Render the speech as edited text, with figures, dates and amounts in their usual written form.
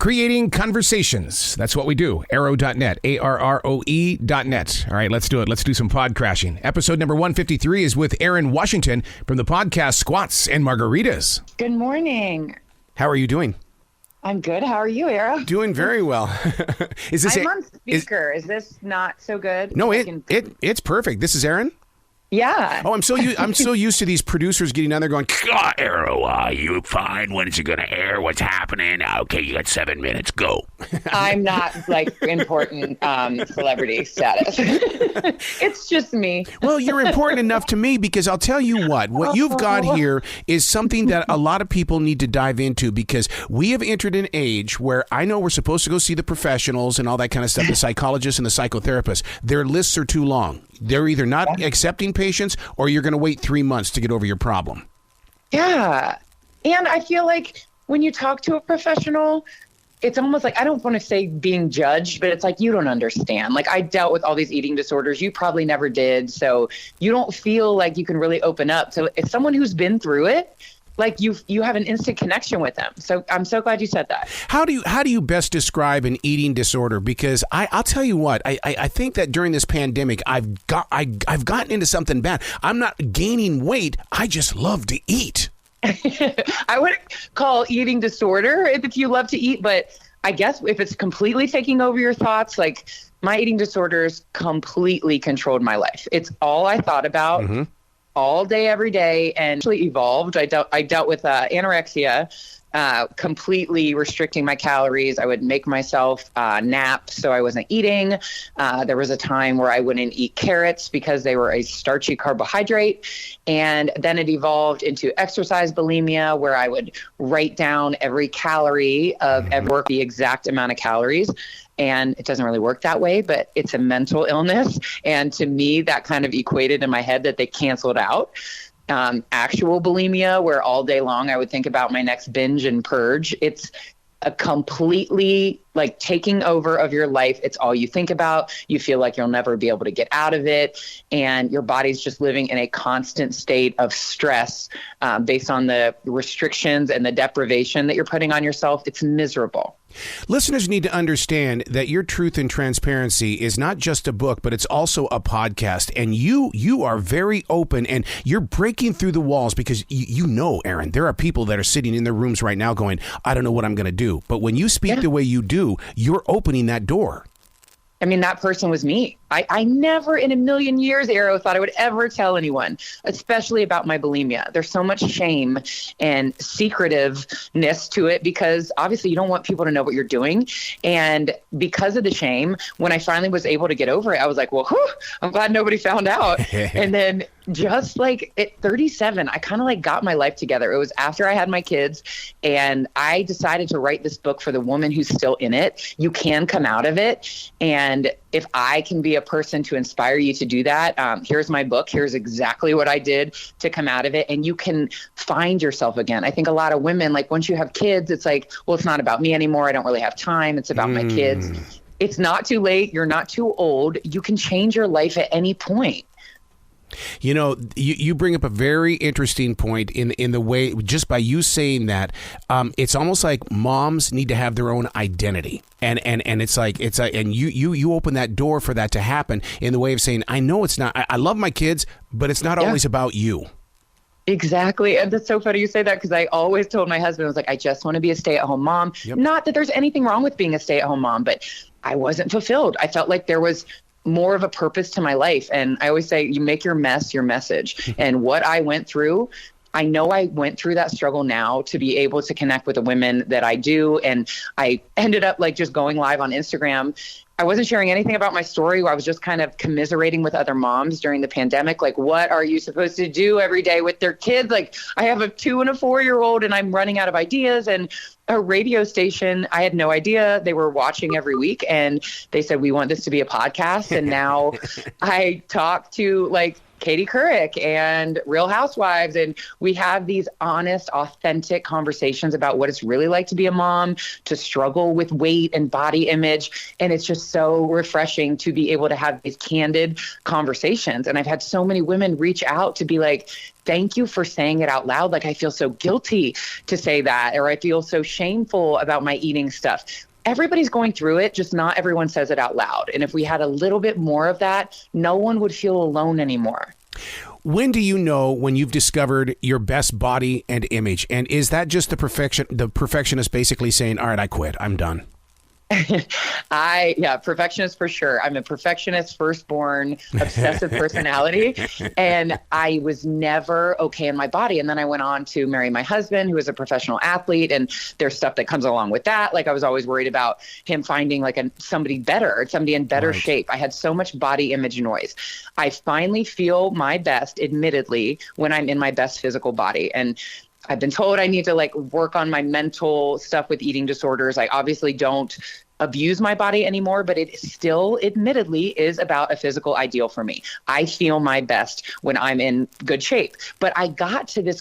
Creating conversations. That's what we do. Arrow.net. ARROE.net. All right, let's do it. Let's do some pod crashing. Episode number 153 is with Erin Washington from the podcast Squats and Margaritas. Good morning. How are you doing? I'm good. How are you, Era? Doing very well. I'm on speaker. Is this not so good? No, it's perfect. This is Erin? Yeah. Oh, I'm so used to these producers getting on there going, Arrow, you fine? When is it going to air? What's happening? Okay, you got 7 minutes. Go. I'm not like important celebrity status. It's just me. Well, you're important enough to me because I'll tell you what you've got here is something that a lot of people need to dive into because we have entered an age where I know we're supposed to go see the professionals and all that kind of stuff, the psychologists and the psychotherapists. Their lists are too long. They're either not accepting patients or you're going to wait 3 months to get over your problem. Yeah. And I feel like when you talk to a professional, it's almost like, I don't want to say being judged, but it's like, you don't understand. Like I dealt with all these eating disorders. You probably never did. So you don't feel like you can really open up. So if someone who's been through it, like you have an instant connection with them. So I'm so glad you said that. How do you best describe an eating disorder? Because I'll tell you what, I think that during this pandemic, I've gotten into something bad. I'm not gaining weight. I just love to eat. I wouldn't call eating disorder if you love to eat, but I guess if it's completely taking over your thoughts, like my eating disorders completely controlled my life. It's all I thought about. Mm-hmm. All day, every day, and actually evolved. I dealt with anorexia, completely restricting my calories. I would make myself nap so I wasn't eating. There was a time where I wouldn't eat carrots because they were a starchy carbohydrate. And then it evolved into exercise bulimia, where I would write down every calorie of the exact amount of calories. And it doesn't really work that way, but it's a mental illness. And to me, that kind of equated in my head that they canceled out. Actual bulimia, where all day long I would think about my next binge and purge. It's a completely like taking over of your life. It's all you think about. You feel like you'll never be able to get out of it. And your body's just living in a constant state of stress based on the restrictions and the deprivation that you're putting on yourself. It's miserable. Listeners need to understand that your truth and transparency is not just a book, but it's also a podcast. And you are very open and you're breaking through the walls because you know, Erin, there are people that are sitting in their rooms right now going, I don't know what I'm going to do. But when you speak the way you do, you're opening that door. I mean, that person was me. I never in a million years, Arrow, thought I would ever tell anyone, especially about my bulimia. There's so much shame and secretiveness to it because obviously you don't want people to know what you're doing. And because of the shame, when I finally was able to get over it, I was like, well, I'm glad nobody found out. And then just like at 37, I kind of like got my life together. It was after I had my kids and I decided to write this book for the woman who's still in it. You can come out of it. And if I can be a person to inspire you to do that, here's my book. Here's exactly what I did to come out of it. And you can find yourself again. I think a lot of women, like once you have kids, it's like, well, it's not about me anymore. I don't really have time. It's about my kids. It's not too late. You're not too old. You can change your life at any point. You know, you bring up a very interesting point in the way, just by you saying that, it's almost like moms need to have their own identity. And it's like, and you open that door for that to happen in the way of saying, I know it's not, I love my kids, but it's not always about you. Exactly. And that's so funny you say that because I always told my husband, I was like, I just want to be a stay-at-home mom. Yep. Not that there's anything wrong with being a stay-at-home mom, but I wasn't fulfilled. I felt like there was more of a purpose to my life. And I always say, you make your mess your message. And what I went through, I know I went through that struggle now to be able to connect with the women that I do. And I ended up like just going live on Instagram. I wasn't sharing anything about my story. I was just kind of commiserating with other moms during the pandemic. Like, what are you supposed to do every day with their kids? Like, I have a 2 and a 4-year-old and I'm running out of ideas. And a radio station, I had no idea. They were watching every week and they said, we want this to be a podcast. And now I talk to like Katie Couric and Real Housewives. And we have these honest, authentic conversations about what it's really like to be a mom, to struggle with weight and body image. And it's just so refreshing to be able to have these candid conversations. And I've had so many women reach out to be like, thank you for saying it out loud. Like, I feel so guilty to say that, or I feel so shameful about my eating stuff. Everybody's going through it, just not everyone says it out loud. And if we had a little bit more of that, no one would feel alone anymore. When do you know when you've discovered your best body and image? And is that just the perfectionist basically saying, all right, I quit, I'm done? Perfectionist for sure. I'm a perfectionist, firstborn, obsessive personality. And I was never okay in my body. And then I went on to marry my husband, who is a professional athlete. And there's stuff that comes along with that. Like, I was always worried about him finding like somebody in better shape. I had so much body image noise. I finally feel my best, admittedly, when I'm in my best physical body. And I've been told I need to like work on my mental stuff with eating disorders. I obviously don't abuse my body anymore, but it still admittedly is about a physical ideal for me. I feel my best when I'm in good shape. But I got to this